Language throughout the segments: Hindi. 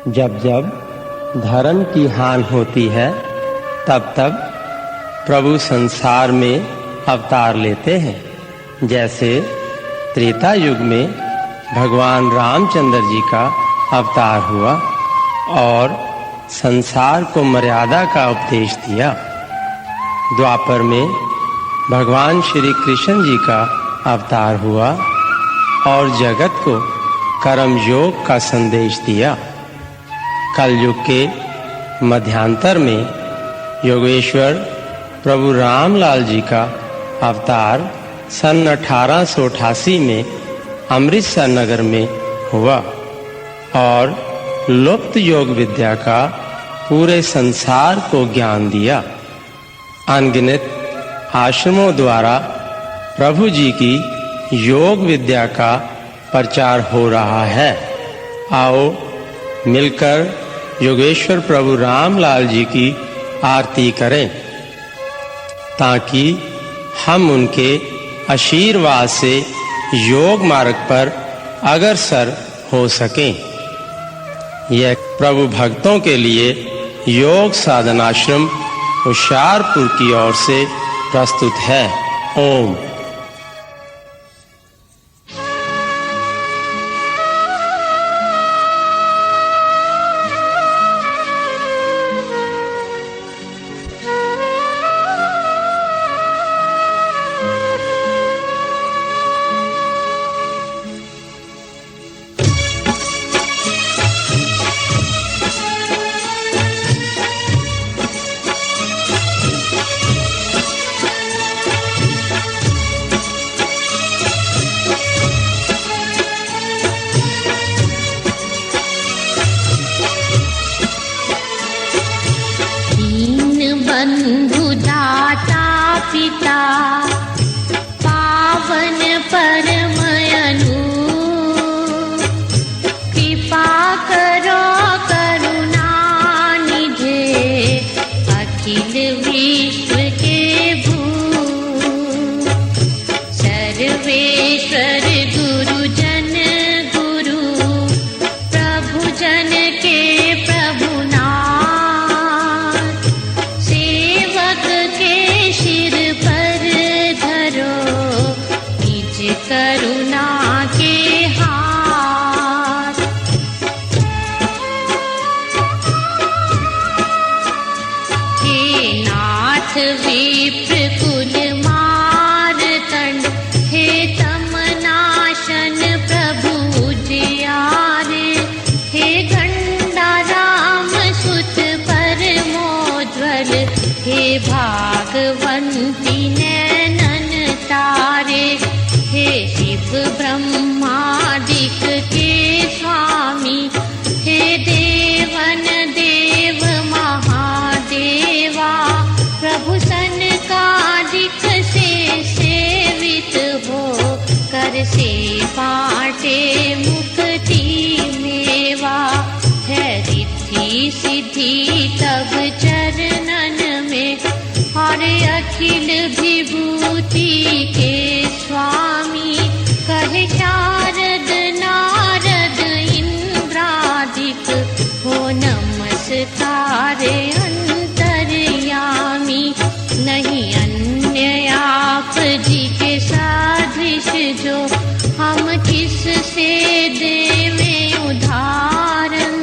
जब जब धर्म की हानि होती है तब तब प्रभु संसार में अवतार लेते हैं। जैसे त्रेता युग में भगवान रामचंद्र जी का अवतार हुआ और संसार को मर्यादा का उपदेश दिया। द्वापर में भगवान श्री कृष्ण जी का अवतार हुआ और जगत को कर्म योग का संदेश दिया। कलयुग के मध्यांतर में योगेश्वर प्रभु रामलाल जी का अवतार सन 1888 में अमृतसर नगर में हुआ और लुप्त योग विद्या का पूरे संसार को ज्ञान दिया। अनगिनत आश्रमों द्वारा प्रभु जी की योग विद्या का प्रचार हो रहा है। आओ मिलकर योगेश्वर प्रभु रामलाल जी की आरती करें ताकि हम उनके आशीर्वाद से योग मार्ग पर अग्रसर हो सकें। यह प्रभु भक्तों के लिए योग साधनाश्रम होशियारपुर की ओर से प्रस्तुत है। ओम। बंधु दाता पिता पावन परम अनु कृपा करो करुणा निधे अखिल विश्व के भू सर्वेश्वर गुरु जन गुरु प्रभु जन के प्रभु करुणा के हाथ हे नाथ विप्र कुल मारतंड हे तमनाशन प्रभु उजियारे हे गंडा राम सुत परमोज्वल हे भागवंती नैनन तारे हे शिव ब्रह्मादिक के स्वामी हे देवन देव महादेवा प्रभु सनकादिक से सेवित हो कर से बाटे मुक्ति मेवा है रिद्धि सिद्धि तब चरणन में और अखिल विभूति के स्वामी कहे शारद नारद इंद्रादिक हो नमस्कारे अंतर्यामी नहीं अन्य आप जी के सादृश जो हम किस से देवे उदाहरण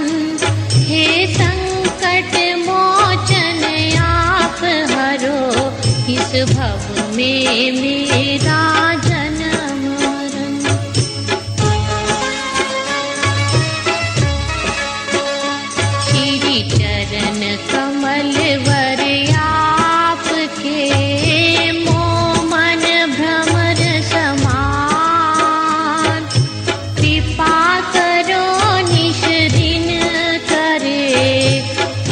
हे संकट मोचन आप हरो इस भव में मेरा जन्म मरण श्री चरण कमल वर आपके मोह मन भ्रमर समान कृपा करो निश दिन करे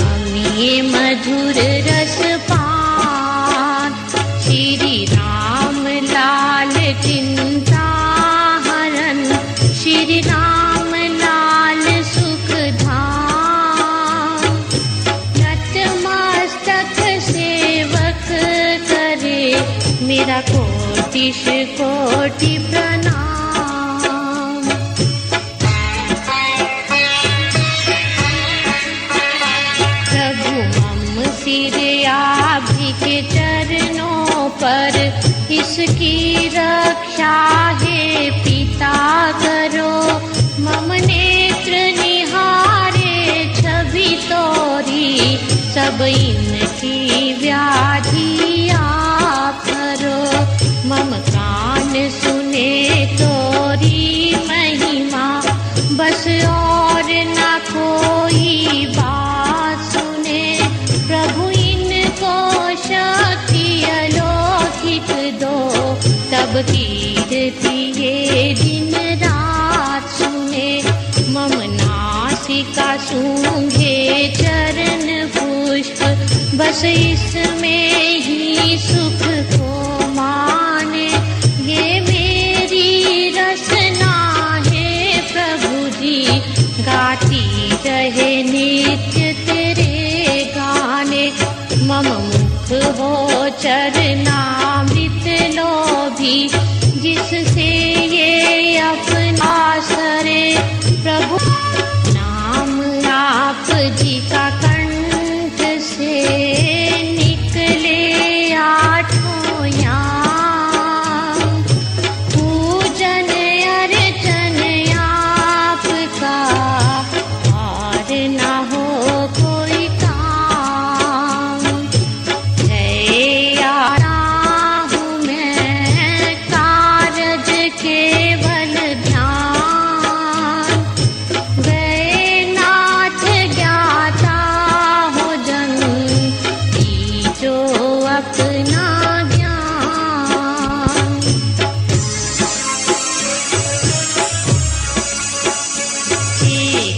अमी मधुर रस श्री राम लाल चिंता हरन श्री राम लाल सुख धाम नतमस्तक सेवक करे मेरा कोटिश कोटि प्रणाम इनकी व्याधि आप हरो। मम कान सुने तोरी महिमा, बस और न कोई बात सुने। प्रभु इनको शक्ति अलौकिक दो, तब कीर्ति ये दिन रात सुने। मम नासिका सूंघे चरण पुष्प, बस इसमें ही सुख को माने। ये मेरी रचना है प्रभु जी, गाती रहे नित्य तेरे गाने। मम मुख हो चरणामृत लोभी, जिससे ये अपना सरे। प्रभु नाम आप जी का कंठ से निकले आठों याम। पूजन अर्चन आपका और न हो कोई काम। जय आरा हूँ मैं कारज केवल ध्यान। गए नाथ ज्ञाता हो जन की जो अपना ज्ञान।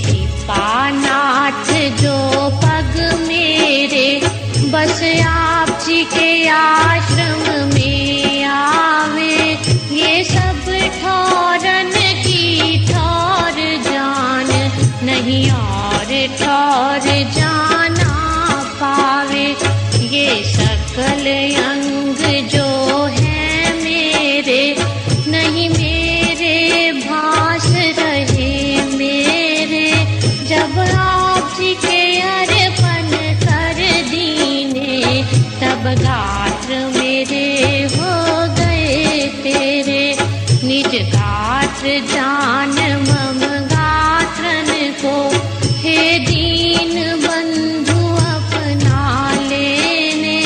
कृपा नाथ जो पग मेरे, बस आप जी के आश्रम में आवे। ये सब ठौरन की ठौर जान, नहीं और ठौर जाना पावे। ये सकल अंग जो है मेरे, नहीं मेरे भास रहे मेरे। जब आप जी के अर्पण कर दीने, तब गात्र मेरे हो गए तेरे। निज गात्र जान मम गात्रन को, हे दीन बंधु अपना लेने।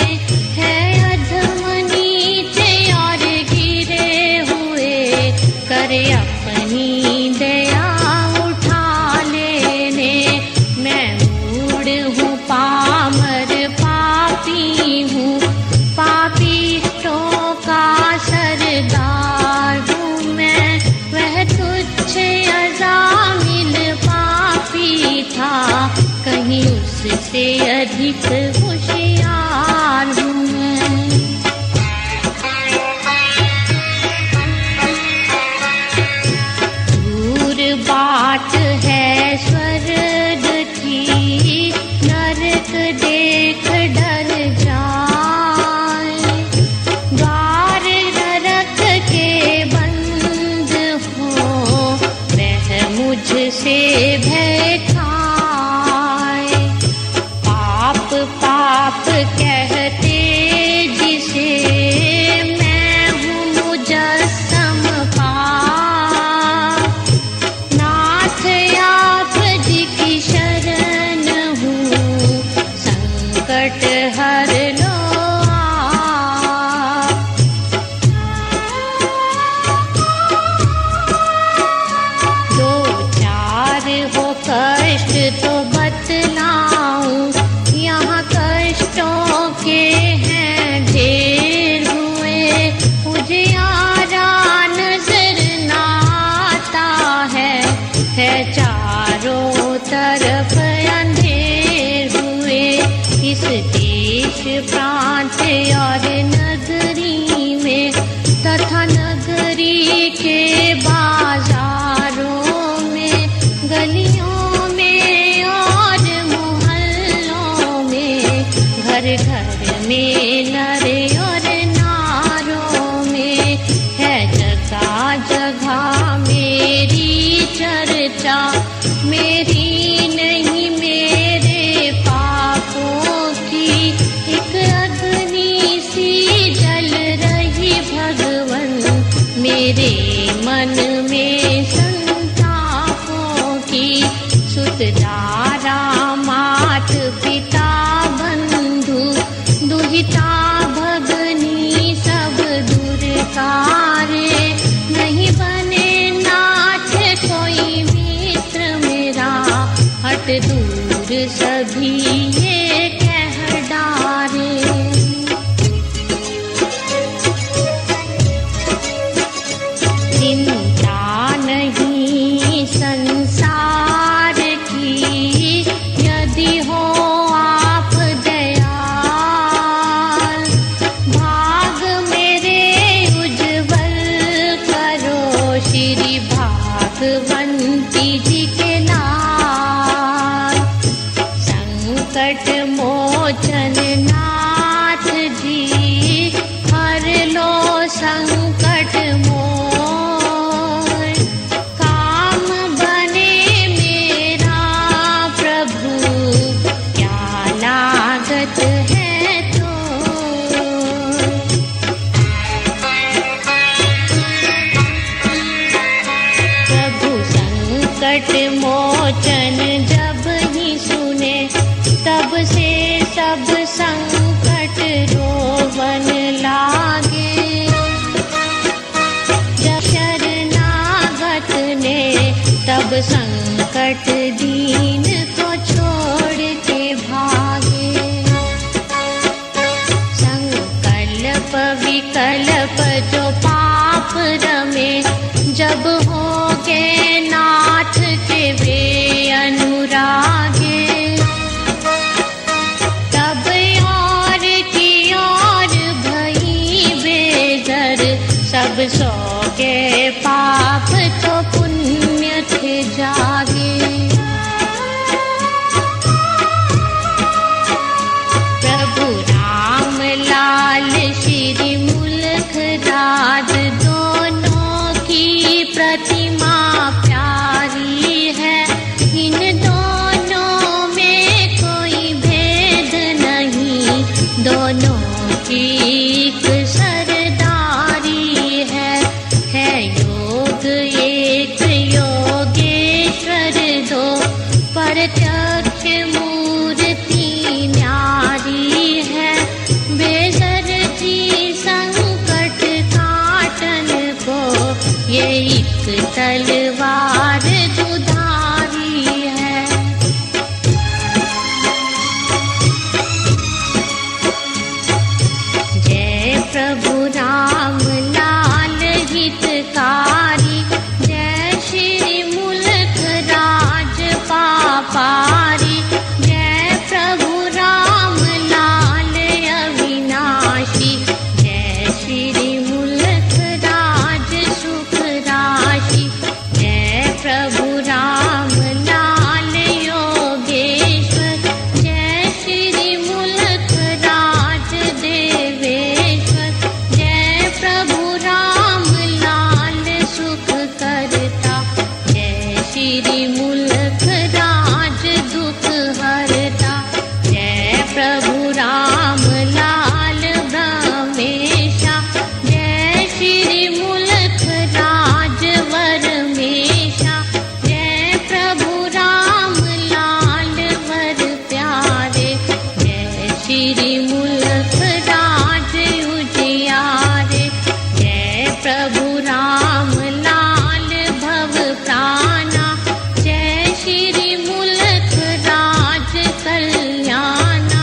है अधम नीचे और गिरे हुए, करे अपनी दया उठा लेने। मैं मूढ़ हूँ पामर पापी हूँ, पापिष्टों का सरदार हूँ मैं। वह तुच्छ अजामिल पापी था, कहीं उससे अधिक होशियार हूँ मैं। दूर बाट है स्वर्ग की, नरक देख डर जाए। द्वार नरक के बंद हो, वह मुझसे भय खाए। पाप पाप कहते जिसे, मैं हूँ मुजस्सम पाप। नाथ आप जी की शरण हूँ, संकट हर लो आप। दो चार हो कष्ट तो बतलाऊं, यहाँ कष्टों के हैं ढेर हुए। मुझे आरा नजर न आता है चारों तरफ अंधेर हुए। इस देश प्रांत और नगरी में, तथा नगरी के बाजारों में, गलियों में और मोहल्लों में, घर घर में नर और नारों में, है जगह जगह मेरी चर्चा। मेरी नहीं मेरे पापों की, एक अग्नि सी जल रही भगवन मेरे मन में संतापों की। सुत दारा मात पिता बन संकट दीन को छोड़ के भागे। संकल्प विकल्प जो पाप रमे, जब होगे नाथ के वे अनुरागे। तब और की और भई बेजर, सब सोगे पाप तो पुण्य थे जागे। प्रभु राम लाल श्री मुल्क राज, दोनों की प्रतिमा प्यारी है। इन दोनों में कोई भेद नहीं, दोनों की एक सरदारी है। योग एक योगेश्वर दो, प्रत्यक्ष मूर्ति न्यारी है। बेजर जी संकट काटन को, ये एक तलवार दुधारी है। जय प्रभु राम लाल हितकारी, जय श्री मुल्क राज पापारी। जय प्रभु राम लाल अविनाशी, जय श्री मुल्क राज सुख राशि। जय प्रभु राम लाल योगेश्वर, जय श्री मुल्क राज देवेश्वर। जय प्रभु राम लाल सुख करता, जय श्री मुल्क राज दुख हरता। जय प्रभु राम लाल ब्रह्मेशा, जय श्री मुल्क राज वरमेशा। जय प्रभु राम लाल वर प्यारे, जय श्री मुल्क राज उजियारे। जय प्रभु राम लाल भव प्राणा, जय श्री मुल्क राज कल्याणा।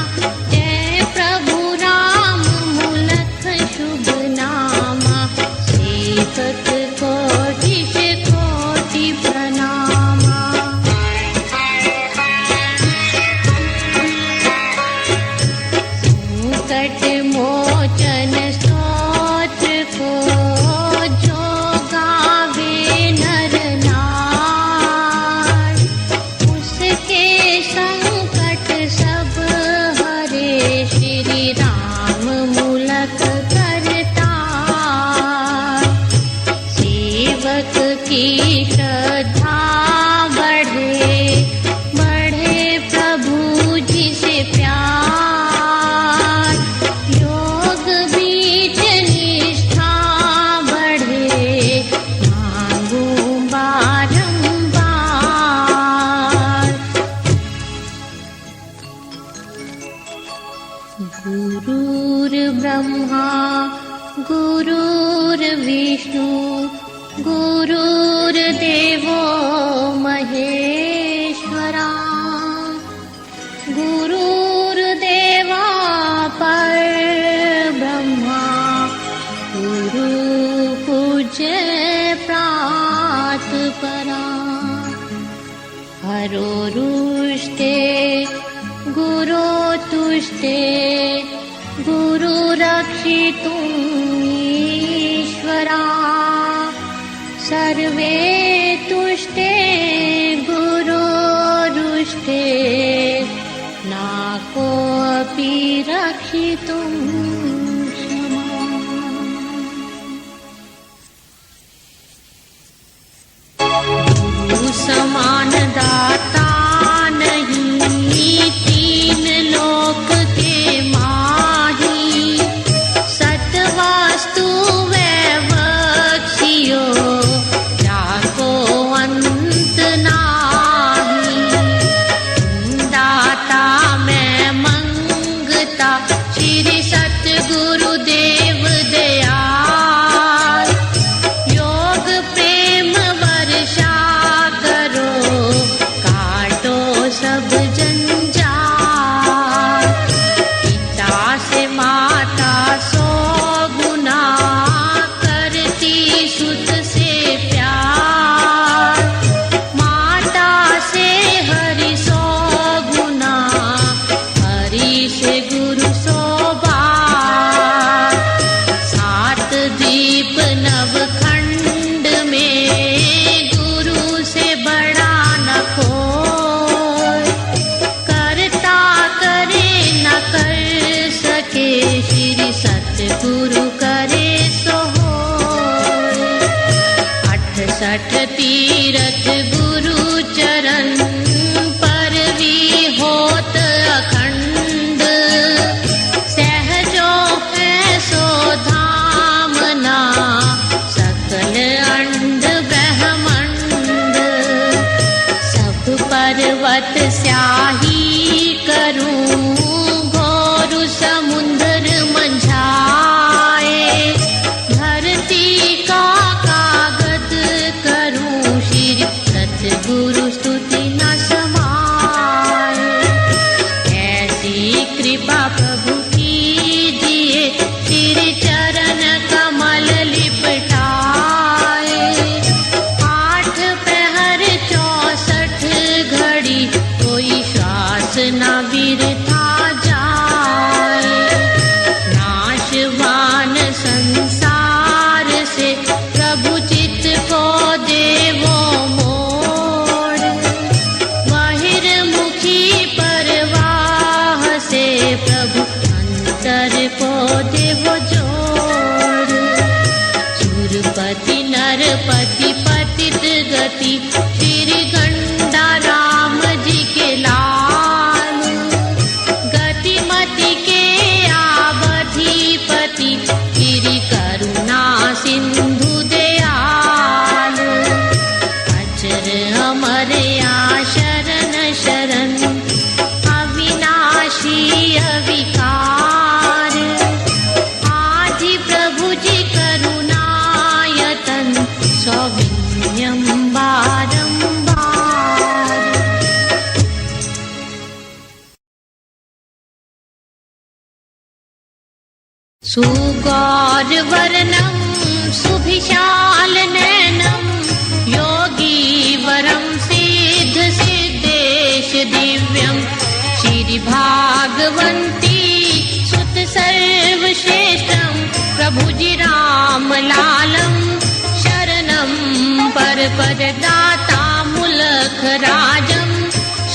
जय प्रभु राम मुल्क शुभ नामा, सेवक कोटि से कोटि प्रणामा। संकट मोचन स्तोत्र को, जो गावे नर नार, उसके संकट सब हरे। श्री राम मुलक करतार, सेवक की श्रद्धा बढ़े, बढ़े प्रभु जी से प्यार। योग बीच निष्ठा बढ़े, मांगू बारंबार। गुरुर्ब्रह्मा गुरुर्विष्णु, गुरुर्देवो महेश्वरा। गुरुर्देवा परब्रह्मा, गुरु पूज्य प्रात परा। हरो रुष्टे गुरो तुष्टे, गुरु रक्षितुं ईश्वरा। सर्वे तुष्टे गुरोरुष्टे, ना कोऽपि रक्षितुं क्षमा। गुरु समान दाता नहीं, तीन लोक के माही। सतवास्तु वैवक्षियो, जाको अंत नाही। दाता मैं मंगता, श्री सतगुरुदेव दयाल। योग प्रेम वर्षा करो, 60 तीरथ गुरु चरण पर भी होत अखंड, सहजो है सो धामना सकल अंड ब्रह्मंड। सब पर्वत स्याही करूं घोर समुद्र मंझाए, धरती का कागज करूं श्री सतगुरु स्तुति न समाए। ऐसी कृपा प्रभु कीजिए श्री चरण कमल लिपटाए। 8 पहर 64 घड़ी कोई श्वास न बिरथा जाए। नाशवान संसार से प्रभु चित्त को देवो मोड़, बहिर्मुखी परवाह से प्रभु अंतर को देवो जोड़। सुरपति नरपति पतित गति श्री गंडा राम जी के लाल, गतिमति के आवधिपति श्री करुणा सिंधु दयाल। अचर अमर या शरण शरण अविनाशी अविकार, आदि प्रभु जी करुणायतन सौविन्यम बारंबार। सुगौर वर्णम सुभिशाल नैनम, योगी वरम सिद्ध सिद्धेश दिव्यम। श्री भागवंती सुत सर्वश्रेष्ठम, प्रभु जी राम लालम शरणम पर पद दाता मुलख राजम।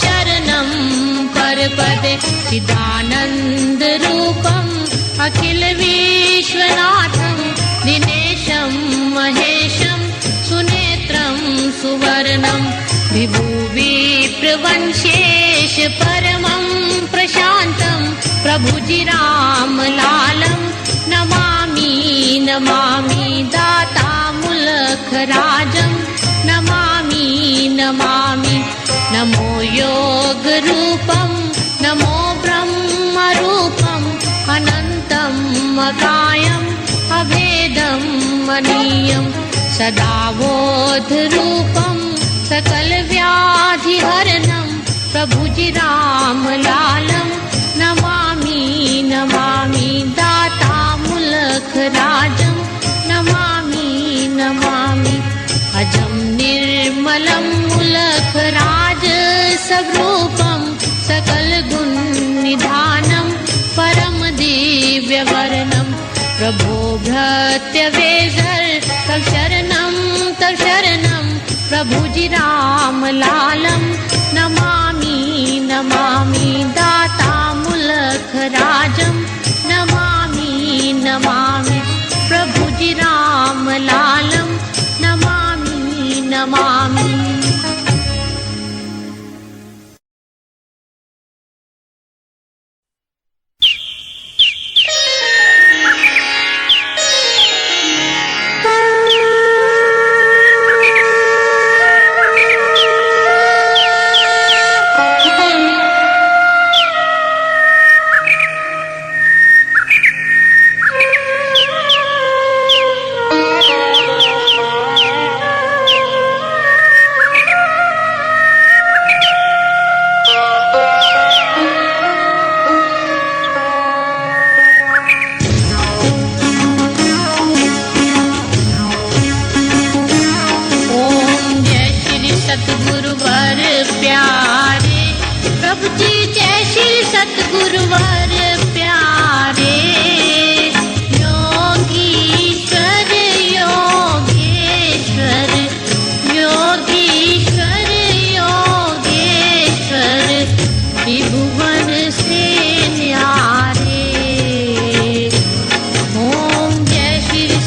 शरणम पर पद चिदानंद रूपम, अखिल विश्वनाथम दिनेशम महेशम। सुनेत्रम सुवर्णम विभु विप्रवंशेश, परमं प्रशांतम प्रभु जी राम लालम। नमामि नमामि दाता मुलख राजम, नमामि नमामि नमो योग रूपम। नमो ब्रह्म रूपम अनंतम अकायम, अभेदम मनीयम सदा बोध रूपम। सकल व्याधि हरणम प्रभु जी राम लालम। नमामि नमामि दाता मुलख राजम, नमामि नमामि अजम निर्मलम मुलख राज स्वरूपम। सकल गुण निधानम परम दिव्य वर्णम, प्रभो भृत्य वेजर तव शरणम प्रभु जी राम लालम। नमामि नमामि दाता मुलख राजम, नमामि नमामि प्रभु जी राम लालम। नमामि नमामि।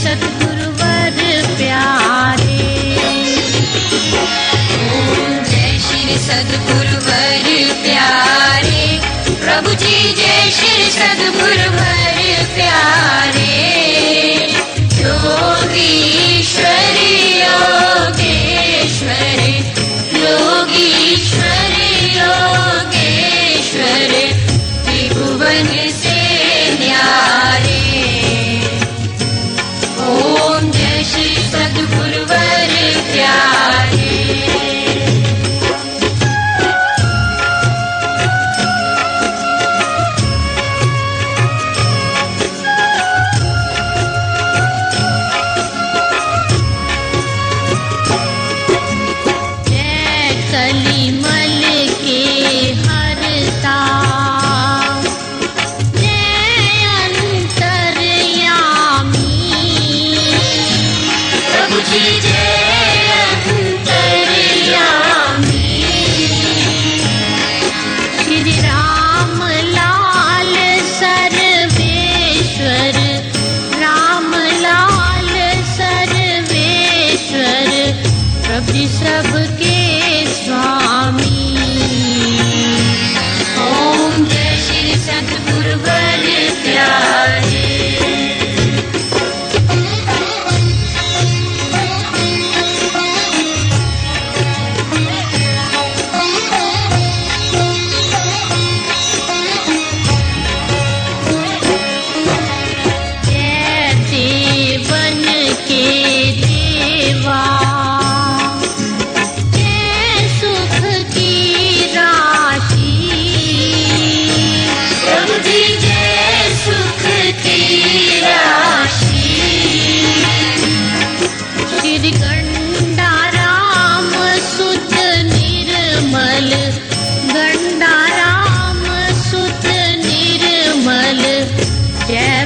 सतगुरुवर प्यारे। प्रभु जी सबके स्वामी। ओम जय श्री सतगुरुवर प्यारे।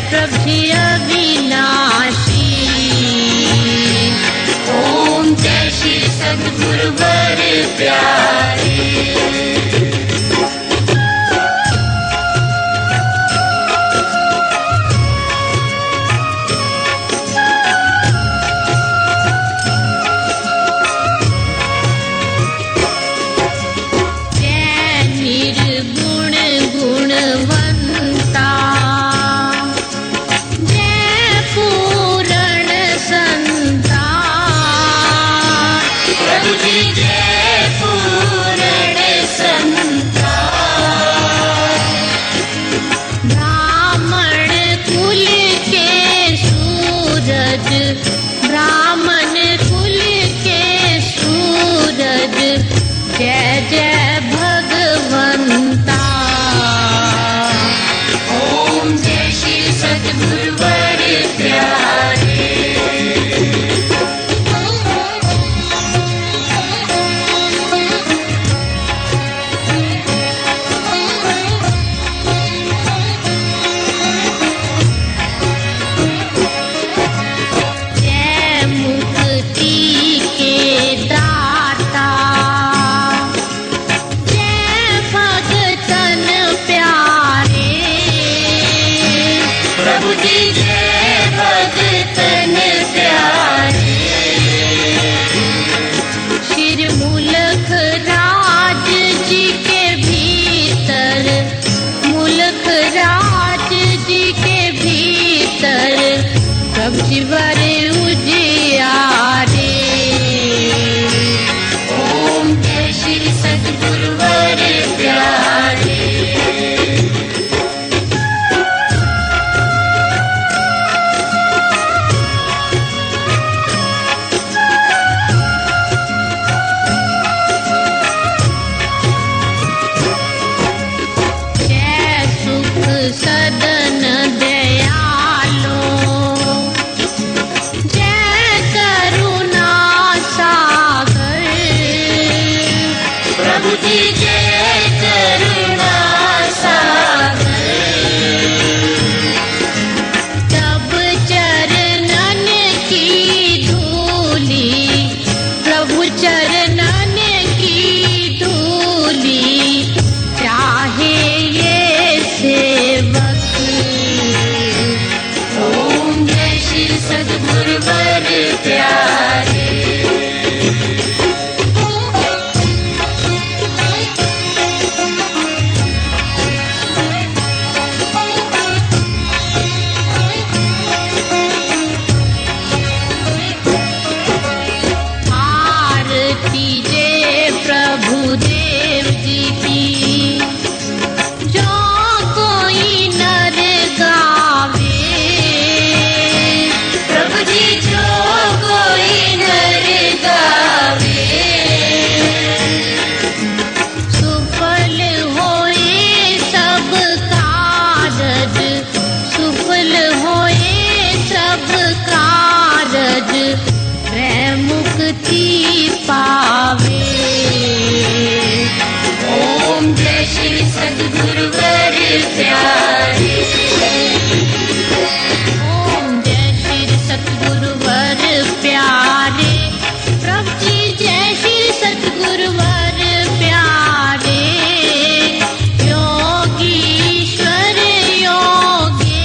प्रभु जी अविनाशी। ओम जय श्री सतगुरुवर प्यारे। ब्राह्मण कुल के सूरज जय जय भगवंता। ओम जय श्री सतगुरुवर प्यारे। शिवर उजियारे। ओम जय श्री सतगुरुवर प्यारे। जय सुख सदन दयालो। जय करुणा सागर। तब चरणन की धूली, प्रभु चरणन की धूली चाहे ये सेवक। ओम जय श्री सतगुरुवर प्यारे। पावे। ओम जय श्री सतगुरुवर प्यारे। ओम जय श्री सतगुरुवर प्यारे। प्रभु जी जय श्री सतगुरुवर प्यारे। योगीश्वर योगेश्वर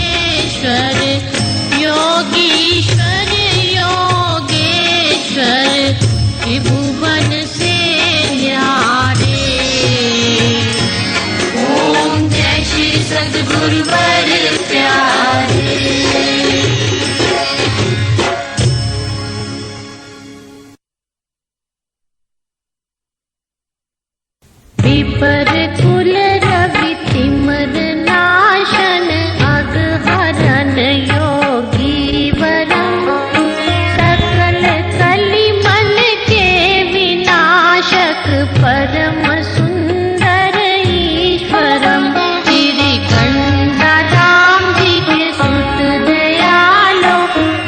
योगीश्वर योगेश्वर विभु विपर कुल रवि तिमर नाशन अगहरन योगी वरम सकल कली मन के विनाशक परम सुंदर ईश्वरम श्री कंधा राम जी के सुत दयालो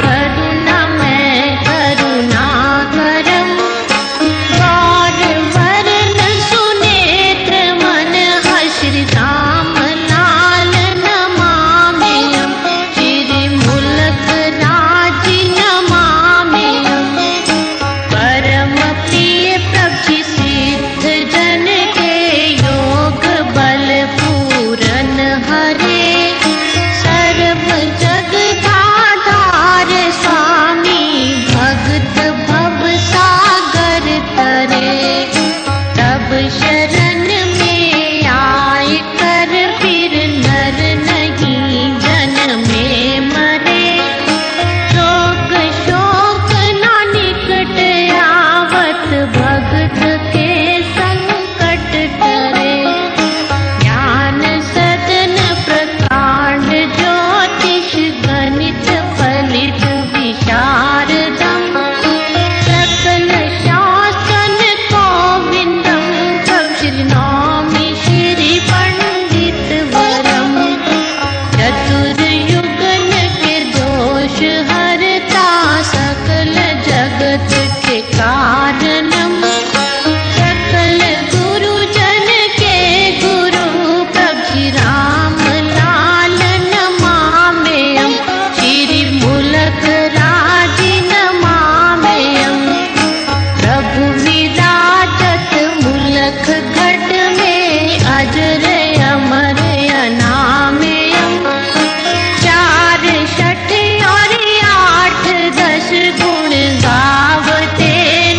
करुणामय करुणाकरम गौर वरण सुनेत्र मन श्री राम लाल नमाम्यहम् श्री मुलक राज नमाम्यहम् परम प्रिय प्रभु सिद्ध जन के योग बल पूरन हरे सर्व जग आधार स्वामी भक्त भव सागर तरे तब शरण में आए कर फिर नर नहीं जन में मरे शोक शोक न निकट आवत भक्त के संकट टरे ज्ञान सदन प्रकांड ज्योतिष गणित फलित विशारदम सकल शासन गोविंदम तब श्री नौमि श्री पंडित वरम चतुर्युगन के दोष हरता सकल जगत के कारणम सकल गुरुजन के गुरु प्रभु श्री राम लाल नमाम्यहम् श्री मुलक राज नमाम्यहम् प्रभु विराजत मुलक घट में अजर अमर अनामयम् चार छठ और आठ दस गुण गावते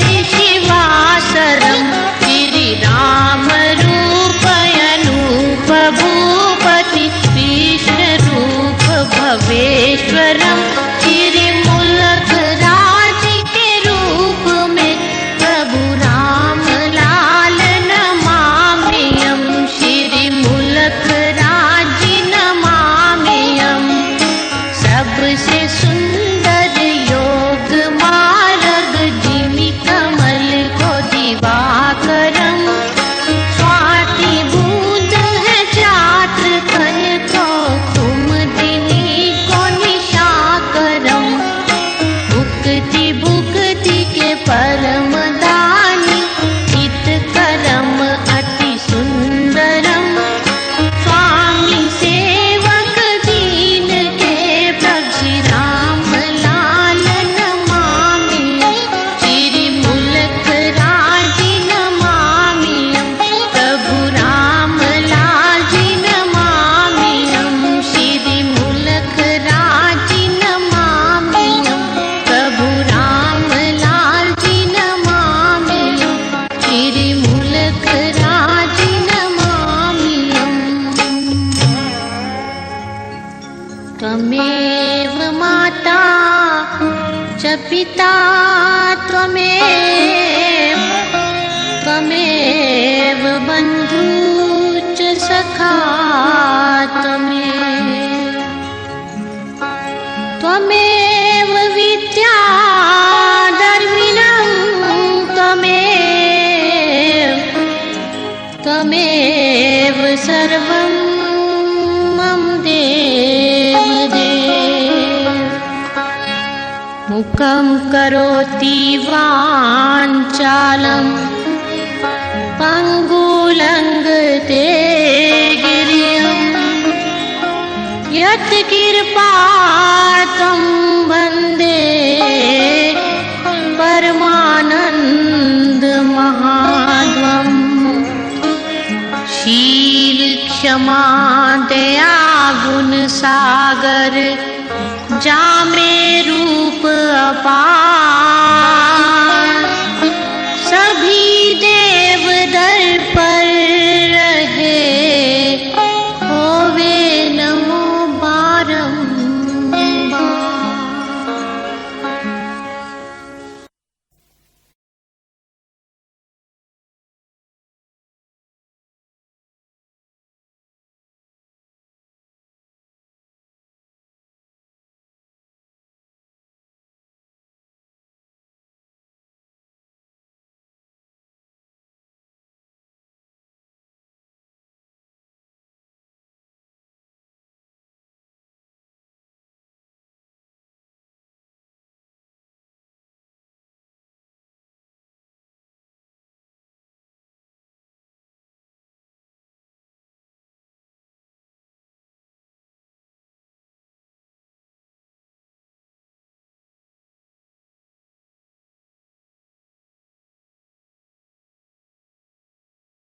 निशिवासरम श्री राम रूप अनूप भूपति कृष्ण रूप भवेश्वरम श्री मुलक राज के रूप में प्रभु राम लाल नमाम्यहम् श्री मुलक राज नमाम्यहम् सबसे सुंदर योग मार्ग जिमि कमल को दिवाकरम स्वाति बूंद है छात्र कन को कुमुदिनी को निशाकरम भुक्ति भुक्ति के परम दानी हित करम अति सुंदरम स्वामी सेवक दीन के प्रभु श्री राम लाल नमाम्यहम् श्री मुलक राज नमाम्यहम् प्रभु राम लाल जी नमाम्यहम् श्री मुलक राज नमाम्यहम् प्रभु राम लाल जी नमाम्यहम् श्री मुलक राज नमाम्यहम् त्वमेव माता च पिता त्वमेव बन्धु च सखा त्वमेव विद्या दर्मिणं त्वमेव सर्वं मम देव मुखं करोति वाञ्छालं पङ्गुलङ्घते गिरिं यत्कृपार्थं वन्दे परमानन्दमहाद्वम् शील क्षमा दया गुण सागर जामे रूप अपार